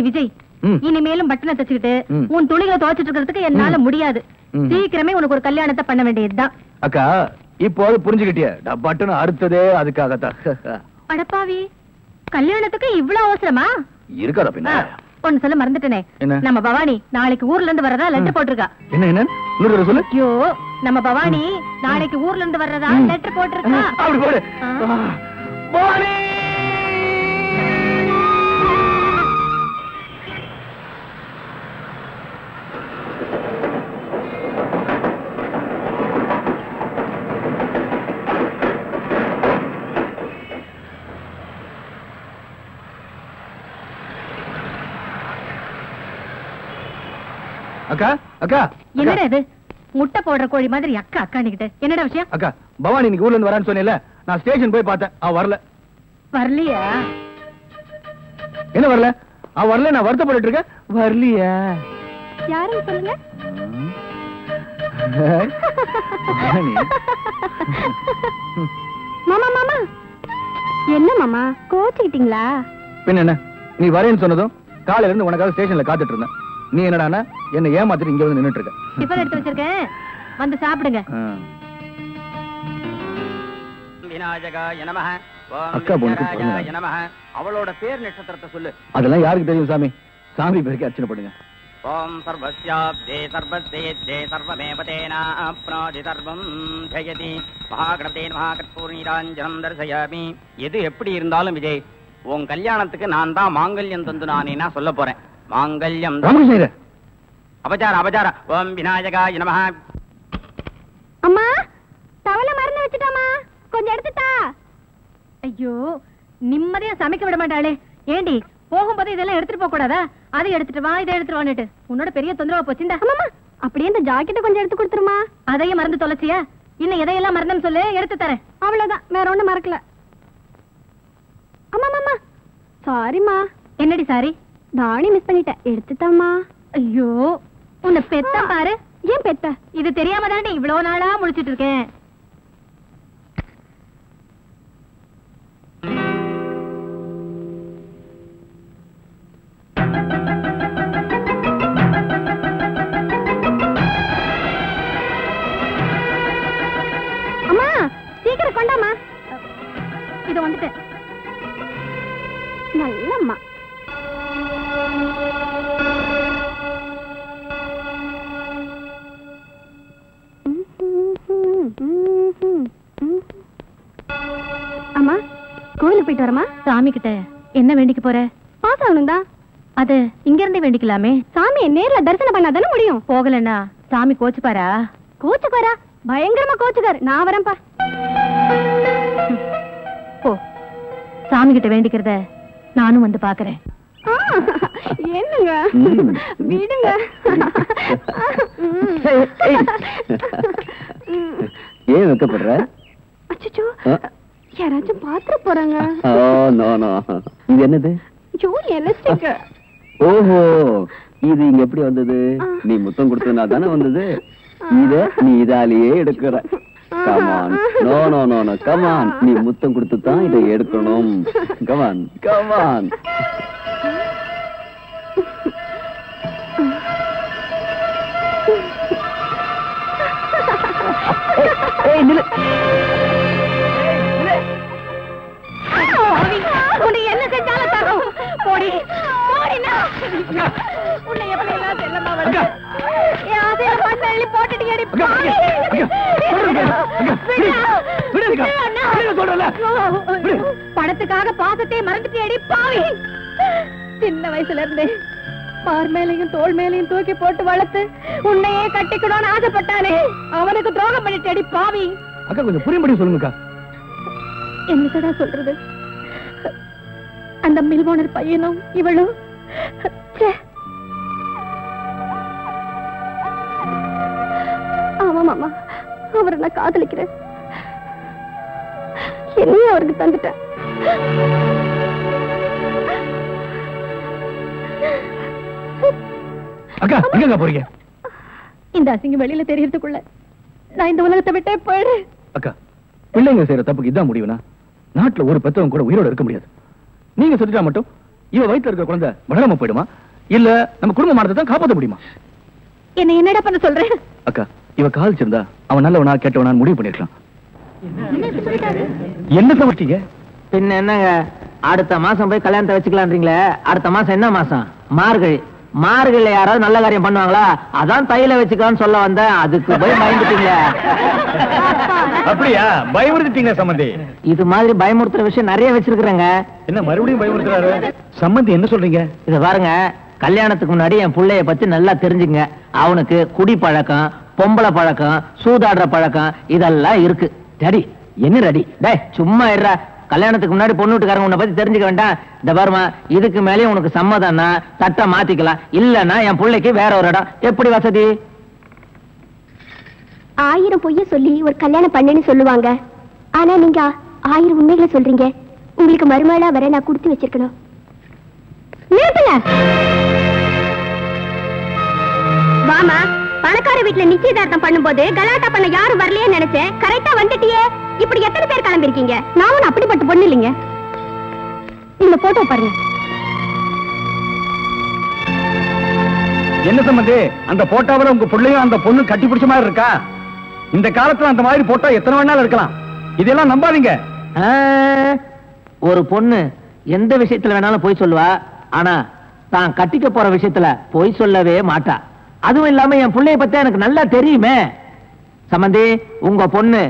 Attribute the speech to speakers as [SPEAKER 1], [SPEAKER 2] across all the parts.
[SPEAKER 1] விஜய், இனிமேலும் பட்டனை தச்சுக்கிட்டு உன் துணிகளை துவைச்சிட்டு இருக்கிறதுக்கு என்னால முடியாது. சீக்கிரமே உனக்கு ஒரு கல்யாணத்தை பண்ண வேண்டியதுதான்.
[SPEAKER 2] அக்கா, இப்போ புரிஞ்சுக்கிட்டிய? பட்டனை அறுத்ததே அதுக்காகத்தான்.
[SPEAKER 1] அடப்பாவி, கல்யாணத்துக்கு இவ்வளவு அவசரமா?
[SPEAKER 2] இருக்காதா பின்ன?
[SPEAKER 1] ஒன்னு சொல்ல மறந்துட்டனே, நம்ம பவானி நாளைக்கு ஊர்ல இருந்து வர்றதா லெட்டர் போட்டிருக்கா.
[SPEAKER 2] என்ன சொல்லு?
[SPEAKER 1] ஐயோ, நம்ம பவானி நாளைக்கு ஊர்ல இருந்து வர்றதா லெட்டர் போட்டிருக்கா.
[SPEAKER 2] அப்படி போடு. பவானி! அக்கா, அக்கா,
[SPEAKER 1] என்னடா இது? முட்டை போடுற கோழி மாதிரி அக்கா அக்கானிக்கிட்டு என்னடா விஷயம்?
[SPEAKER 2] அக்கா, பவானி இன்னைக்கு ஊர்ல இருந்து வரான்னு சொன்னேன்ல, நான் ஸ்டேஷன் போய் பார்த்தேன், அவ வரல.
[SPEAKER 1] வரலையா?
[SPEAKER 2] என்ன வரல? அவ வரல, நான் வருத்தப்பட்டு இருக்கேன். வரலையா?
[SPEAKER 1] யாருன்னு சொல்லுங்க. மாமா மாமா, என்ன மாமா கோச்சிக்கிட்டீங்களா?
[SPEAKER 2] பின்ன என்ன, நீ வரேன்னு சொன்னதும் காலையில இருந்து உனக்காக ஸ்டேஷன்ல காத்துட்டு இருந்தேன். நீ என்னடானா என்ன ஏமாத்திட்டு இங்க வந்து நின்னுட்டு இருக்க.
[SPEAKER 1] டிஃபன் எடுத்து வச்சிருக்கேன், வந்து சாப்பிடுங்க.
[SPEAKER 3] விநாயகாய நமஹ.
[SPEAKER 2] அக்கா பொண்ணுக்கு
[SPEAKER 3] நமஹ. அவளோட பேர் நட்சத்திரத்தை சொல்லு.
[SPEAKER 2] அதெல்லாம் யாருக்கு தெரியும் சாமி? சாமி பேருக்கு அர்ச்சனை பண்ணுங்க.
[SPEAKER 3] ஓம் சர்வஸ்யாப்தே சர்வஸ்தேத்யே சர்வமேவதேனா அப்ராதி சர்வம் ஜெயதி மகாகணபதே மகாகற்பூர்ணீராஞ்சனம் தர்சயாமி. எது எப்படி இருந்தாலும் விஜய், உன் கல்யாணத்துக்கு நான் தான் மாங்கல்யம் தந்து நானேனா சொல்ல போறேன். மாங்கல்யம் அபச்சார. ஓம் விநாயகாய நமஹ.
[SPEAKER 1] அம்மா, தவளை மறந்து வச்சுட்டாமா, கொஞ்சம் எடுத்துட்டா. ஐயோ, நிம்மதியா சமைக்க விட மாட்டாளே. ஏண்டி, போகும்போது இதெல்லாம் எடுத்துட்டு போக கூடாதா? அதை எடுத்துட்டு வா, இதை எடுத்துட்டு வான்னுட்டு உன்னோட பெரிய தொந்தரவா போச்சுண்டா. அம்மா, அப்படியே இந்த ஜாக்கெட்டை கொஞ்சம் எடுத்து கொடுத்துருமா. அதையும் மறந்து தொலைச்சியா? இன்னும் எதையெல்லாம் மறந்தேன்னு சொல்லு, எடுத்து தரேன். அவ்வளவுதான், வேற ஒண்ணும் மறக்கல. அம்மா மாமா, சாரிமா. என்னடி சாரி? நானே மிஸ் பண்ணிட்டேன், எடுத்துட்டம்மா. ஐயோ, உன்னை பெத்த பாரு. ஏன் பெத்த? இது தெரியாம தானே இவ்வளவு நாளா முடிச்சிட்டு இருக்கேன். அம்மா, சீக்கிரம் கொண்டாமா. இது வந்துட்டு நல்லம்மா. அம்மா, கோயிலுக்கு போயிட்டு வரமா? சாமி கிட்ட என்ன வேண்டிக்க போற? பாஸ் ஆகணும் தான். அது இங்க இருந்தே வேண்டிக்கலாமே. சாமியை நேர்ல தரிசனம் பண்ணாதானே முடியும். போகலன்னா சாமி கோச்சுப்பாரா? கோச்சுக்காரா? பயங்கரமா கோச்சுக்காரு. நான் வரேன்ப்பா. போ, சாமி கிட்ட வேண்டிக்கிறத நானும் வந்து பாக்குறேன். என்னங்க விடுங்க.
[SPEAKER 2] ஏன் வைக்கப்படுற?
[SPEAKER 1] அச்சச்சோ, யாராச்சும் பாத்துற போறாங்க.
[SPEAKER 2] இது என்னது?
[SPEAKER 1] எலஸ்டிக்.
[SPEAKER 2] ஓஹோ, இது இங்க எப்படி வந்தது? நீ முத்தம் கொடுத்தனா தானே வந்தது. இத நீ இதாலேயே எடுக்கிற. Come on. No no no no, come on. நீ முத்தம் கொடுத்து தான் இதை எடுக்கணும். Come on come on. ஏய் நில்லு.
[SPEAKER 1] உன்னை என்ன செஞ்சாலும் தரும். போடி போடினா. உன்னை எப்படி எல்லாம் செல்லமா வந்து யாதே மண்ணள்ளி போட்டுட்டு ஏடி பாவி. பணத்துக்காக பாசத்தை மறந்துட்டு ஏடி பாவி. சின்ன வயசுல இருந்து பார் மேலையும் தோல் மேலையும் தூக்கி போட்டு வளர்த்து உன்னையே கட்டிக்கணும்னு ஆசைப்பட்டானே, அவனுக்கு துரோகம் பண்ணிட்டு அடி பாவி.
[SPEAKER 2] அக்கா கொஞ்சம் புரியும்படி சொல்லுங்கக்கா.
[SPEAKER 1] என்னக்கடா சொல்றது? அந்த மில் ஓனர் பையனும் இவளும். ஆமா மாமா, அவரை நான் காதலிக்கிறேன். என்னையும் அவருக்கு தந்துட்டேன்.
[SPEAKER 2] அக்கா எங்க போறீங்க?
[SPEAKER 1] இந்த அசிங்கம் வெளியில தெரியறதுக்குள்ள நான் இந்த உலகத்தை விட்டே போயிடு.
[SPEAKER 2] அக்கா, பிள்ளைங்க செய்யற தப்புக்கு இதான் முடிவுனா நாட்டுல ஒரு பெத்தவங்க கூட உயிரோட இருக்க முடியாது. நீங்க சொல்லிட்டா மட்டும்
[SPEAKER 4] இவ வயித்துல இருக்கிற குழந்தை வளராம போயிடுமா இல்ல நம்ம குடும்ப மானத்தை தான் காப்பாற்ற முடியுமா?
[SPEAKER 1] என்ன என்னடா பண்ண சொல்றேன்?
[SPEAKER 4] அக்கா, இவ காதலிச்சிருந்தா அவன் நல்லவனா கேட்டவனா முடிவு பண்ணிருக்கலாம். என்ன சமைச்சீங்க?
[SPEAKER 5] பின்ன என்னங்க, அடுத்த மாசம் போய் கல்யாணத்தை வச்சுக்கலான்றீங்களே, அடுத்த மாசம் என்ன மாசம்? மார்கழி. மார்கழில யாராவது நல்ல காரியம் பண்ணுவாங்களா? அதான் தையில வச்சுக்கலான்னு சொல்ல வந்தேன், அதுக்கு போய் பயந்துட்டீங்களே.
[SPEAKER 4] அப்படியா? பயமுறுத்திட்டீங்க சம்பந்தி.
[SPEAKER 5] இது மாதிரி பயமுறுத்துற விஷயம் நிறைய வச்சிருக்கிறேங்க.
[SPEAKER 4] என்ன மறுபடியும் பயமுறுத்துறாரு? சம்பந்தி என்ன சொல்றீங்க?
[SPEAKER 5] இத பாருங்க, கல்யாணத்துக்கு முன்னாடி என் புள்ளைய பத்தி நல்லா தெரிஞ்சுங்க. அவனுக்கு குடி பழக்கம், பொம்பளை பழக்கம், சூதாடுற பழக்கம் இதெல்லாம் இருக்கு. ரெடி என்ன ரெடி? டேய் சும்மா இருடா. கல்யாணத்துக்கு முன்னாடி பொண்ணு வீட்டுக்காரங்க உன்னை பத்தி தெரிஞ்சுக்க வேண்டாம். இந்த பாருமா, இதுக்கு மேலேயும் உனக்கு சம்மதம்னா தட்டை மாத்திக்கலாம், இல்லன்னா என் பிள்ளைக்கு வேற ஒரு இடம். எப்படி வசதி?
[SPEAKER 6] 1000 பொய்ய சொல்லி ஒரு கல்யாணம் பண்ணேன்னு சொல்லுவாங்க. ஆனா நீங்க 1000 உண்மைகளை சொல்றீங்க. உங்களுக்கு மறுமலா வர நான் கொடுத்து வச்சிருக்கணும். நிறுத்துங்க. வாமா, பணக்கார வீட்டுல நிச்சயதார்த்தம் பண்ணும்போது கலாட்டா பண்ண யாரும் வரலையே நினைச்சேன். கரெக்டா வந்துட்டியே. இப்படி எத்தனை பேர் கிளம்பிருக்கீங்க? நான் ஒன்னும் அப்படிப்பட்ட பொண்ணு இல்லைங்க. இந்த போட்டோ பாருங்க.
[SPEAKER 4] என்ன சம்பந்தி, அந்த போட்டோவில் உங்க பிள்ளையும் அந்த பொண்ணு கட்டி பிடிச்ச மாதிரி இருக்கா? இந்த காலத்துல அந்த மாதிரி போட்டோ எத்தனை வேணாலும் இருக்கலாம். இதெல்லாம் நம்பாதீங்க.
[SPEAKER 5] ஒரு பொண்ணு எந்த விஷயத்துல வேணாலும் போய் சொல்லுவா, ஆனா தான் கட்டிக்க போற விஷயத்துல போய் சொல்லவே மாட்டா. அதுவும் இல்லாம என் பிள்ளைய பத்தி எனக்கு நல்லா தெரியுமே. சம்பந்தி, உங்க பொண்ணு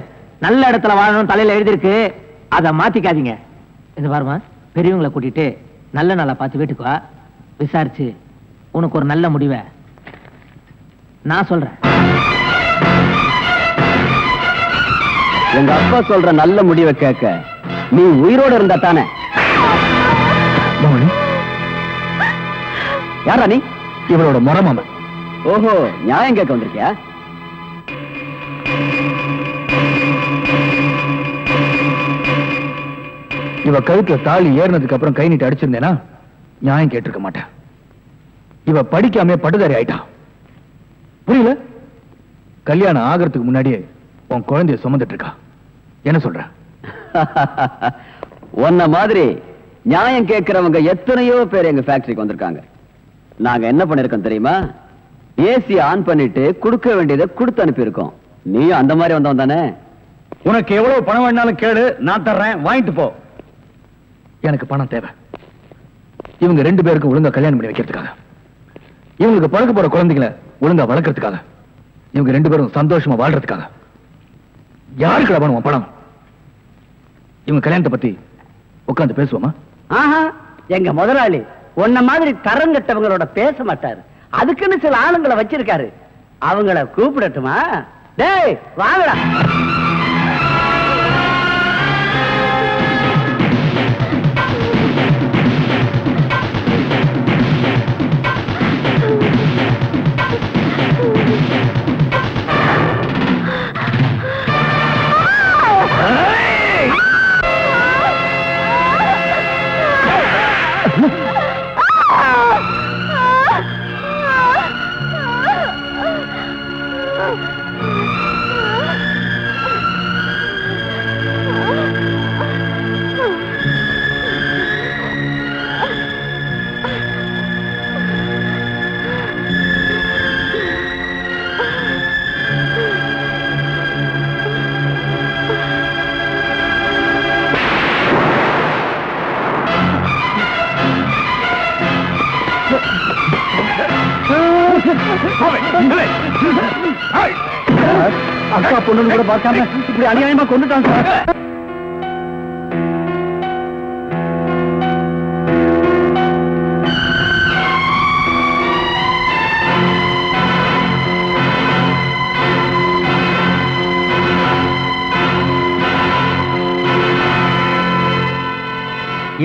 [SPEAKER 5] நல்ல இடத்துல வாழணும் தலையில எழுதிருக்கு, அதை மாத்திக்காதீங்க. இந்த பாருமா, பெரியவங்களை கூட்டிட்டு நல்ல நாளா பார்த்து வீட்டுக்கு வா. விசாரிச்சு உனக்கு ஒரு நல்ல முடிவை நான் சொல்றேன்.
[SPEAKER 2] எங்க அப்பா சொல்ற நல்ல முடிவை கேட்க நீ உயிரோட இருந்தா தானே. யாரா நீ?
[SPEAKER 4] இவளோட முறமாம.
[SPEAKER 2] ஓஹோ, நியாயம் கேட்க வந்திருக்கியா?
[SPEAKER 4] இவ கழுத்துல தாலி ஏறினதுக்கு அப்புறம் கை நீட்டு அடிச்சிருந்தேனா நியாயம் கேட்டிருக்க மாட்டேன். இவ படிக்காம படுதாரி ஆயிட்டான். புரியல? கல்யாணம் ஆகிறதுக்கு முன்னாடியே உன் குழந்தைய சுமந்துட்டு இருக்கா. என்ன சொல்ற?
[SPEAKER 2] உன்ன மாதிரி நியாயம் கேட்கிறவங்க எத்தனையோ பேர் எங்க ஃபேக்டரிக்கு வந்திருக்காங்க. நாங்க என்ன பண்ணிருக்கோம் தெரியுமா? ஏசி ஆன் பண்ணிட்டு கொடுக்க வேண்டியதை கொடுத்து அனுப்பியிருக்கோம். நீ அந்த மாதிரி வந்தவன் தானே?
[SPEAKER 4] உனக்கு எவ்வளவு பணம் வேணாலும் கேளு, நான் தர்றேன், வாங்கிட்டு போ. எனக்கு பணம் தேவை. இவங்க 2 பேருக்கும் ஒழுங்கா கல்யாணம் பண்ணி வைக்கிறதுக்காக, இவங்களுக்கு பழக்க போற குழந்தைகளை ஒழுங்கா வளர்க்கறதுக்காக, இவங்க 2 பேரும் சந்தோஷமா வாழ்றதுக்காக. யாருக்கு வேணும் பணம்? இவங்க கல்யாணத்தை பத்தி உட்கார்ந்து பேசுவோமா?
[SPEAKER 7] ஆஹா, எங்க முதலாளி உன்ன மாதிரி தரங்கட்டவங்களோட பேச மாட்டாரு. அதுக்குன்னு சில ஆளுங்களை வச்சிருக்காரு. அவங்கள கூப்பிடட்டுமா? டேய் வாங்கடா.
[SPEAKER 4] அக்கா பொண்ணு கூட பார்க்காம இப்படி அநியாயமா கொண்டுட்டாங்க சார்.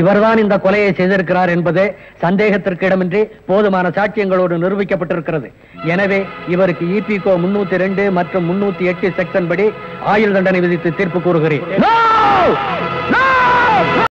[SPEAKER 7] இவர்தான் இந்த கொலையை செய்திருக்கிறார் என்பது சந்தேகத்திற்கு இடமின்றி போதுமான சாட்சியங்களோடு நிரூபிக்கப்பட்டிருக்கிறது. எனவே இவருக்கு EPCO 302 மற்றும் 308 செக்ஷன் படி ஆயுள் தண்டனை விதித்து தீர்ப்பு கூறுகிறேன்.